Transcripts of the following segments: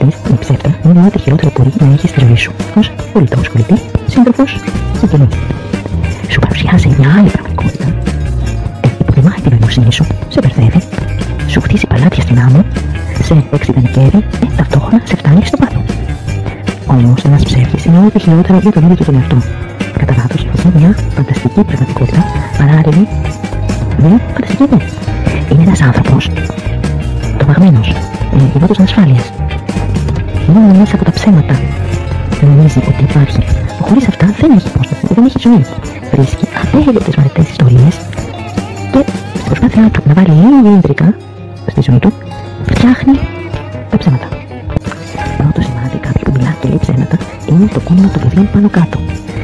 ασχοληθείς με ψεύτα είναι ό,τι χειρότερο μπορεί να έχεις στη ζωή σου. Ως πολυτός πολιτή, σύντροφος, συγγενής. Σου παρουσιάζει μια άλλη πραγματικότητα. Υποτιμάει την νοημοσύνη σου, σε μπερδεύει, σου χτίσει παλάτια στην άμμο, σε εξειδανικεύει και ταυτόχρονα σε φτάνει στο πάθο. Όμως ένας ψεύτης είναι ό,τι χειρότερο για τον ίδιο του τον εαυτό. Κατά λάθος, ζει μια φανταστική πραγματικότητα, παράλληλη μια φανταστική ιδέα. Είναι ένας άνθρωπος τρομαγμένος, γεμάτος ανασφάλειας. Μόνο μέσα από τα ψέματα νομίζει ότι υπάρχει. Χωρίς αυτά δεν έχει υπόσταση, δεν έχει ζωή. Βρίσκει ατέλειωτες βαρετές ιστορίες και στην προσπάθειά του να βάλει λίγο ίντρικα στη ζωή του, φτιάχνει τα ψέματα. Πρώτο σημάδι κάποιου που μιλά και λέει ψέματα είναι το κόμμα των ποδιών πάνω κάτω.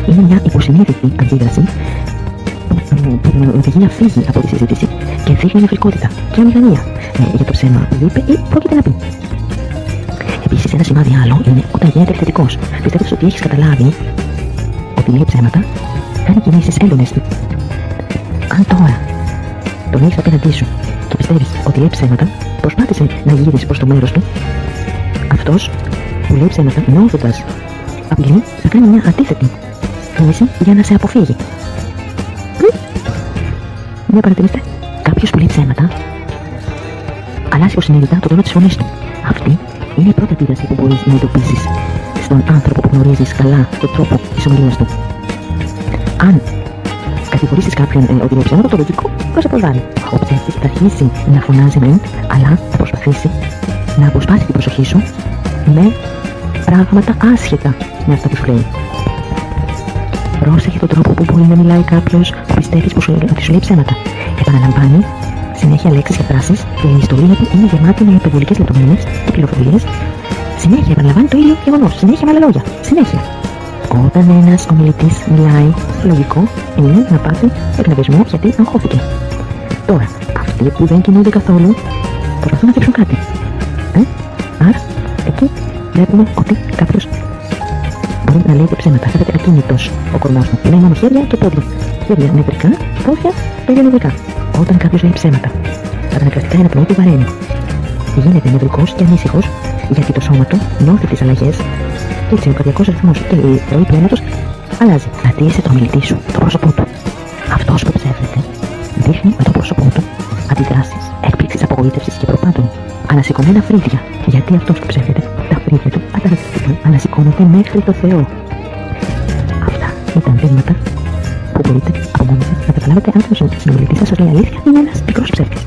Είναι μια υποσυνείδητη αντίδραση που οδηγεί να φύγει από τη συζήτηση και δείχνει νευρικότητα και αμηχανία για το ψέμα που είπε ή πρόκειται να πει. Επίσης, ένα σημάδι άλλο είναι όταν γίνεται επιθετικός. Πιστεύεις ότι έχεις καταλάβει ότι λέει ψέματα, κάνει κινήσεις έντονες του. Αν τώρα τον έχεις απέναντί σου και πιστεύεις ότι λέει ψέματα, προσπάθησε να γυρίσεις προς το μέρος του. Αυτός που λέει ψέματα, νιώθοντας απειλή, θα κάνει μια αντίθετη κίνηση για να σε αποφύγει. Μια παρατηρήστε, κάποιος που λέει ψέματα αλλάζει υποσυνείδητα το τόνο της φωνής του. Αυτή είναι η πρώτη αντίδραση που μπορείς να εντοπίσεις στον άνθρωπο που γνωρίζεις καλά τον τρόπο της ομιλίας του. Αν κατηγορήσεις κάποιον ότι λέει ψέματα, το λογικό θα σε προσβάλλει. Ο ψεύτης θα αρχίσει να φωνάζει μεν, αλλά θα προσπαθήσει να αποσπάσει την προσοχή σου με πράγματα άσχετα με αυτά που σου λέει. Πρόσεχε τον τρόπο που μπορεί να μιλάει κάποιος που πιστεύεις ότι σου λέει ψέματα. Επαναλαμβάνει συνέχεια λέξεις και φράσεις και η ιστορία του είναι γεμάτη με υπερβολικές λεπτομέρειες και πληροφορίες. Συνέχεια επαναλαμβάνει το ίδιο γεγονός, συνέχεια με άλλα λόγια, συνέχεια. Όταν ένας ομιλητής μιλάει, λογικό είναι να πάθει εκνευρισμό γιατί αγχώθηκε. Τώρα, αυτοί που δεν κινούνται καθόλου προσπαθούν να δείξουν κάτι. Άρα, εκεί βλέπουμε ότι κάποιος μπορεί να λέει και ψέματα. Φαίνεται ακίνητος ο κορμός του. Λέει μόνο χέρια και πόδια. Χέρια νευρικά, πόδια το ίδιο νευρικά. Όταν κάποιος λέει ψέματα, αναγκαστικά η αναπνοή του βαραίνει. Γίνεται νευρικός και ανήσυχος γιατί το σώμα του νιώθει τις αλλαγές και έτσι ο καρδιακός ρυθμός και η ροή του αίματος αλλάζει. Κρατήσε το ομιλητή σου, το πρόσωπό του. Αυτός που ψεύδεται δείχνει με το πρόσωπό του αντιδράσεις, έκπληξης, απογοήτευσης και προπάντων. Ανασηκωμένα φρύδια, γιατί αυτός που ψεύδεται, τα φρύδια του ανταρακτικά ανασηκώνονται μέχρι το Θεό. Αυτά ήταν δείγματα που μπορείτε από μόνοι σας να καταλάβετε αν ο συνομιλητής σας λέει αλήθεια ή είναι ένας μικρός ψεύτης.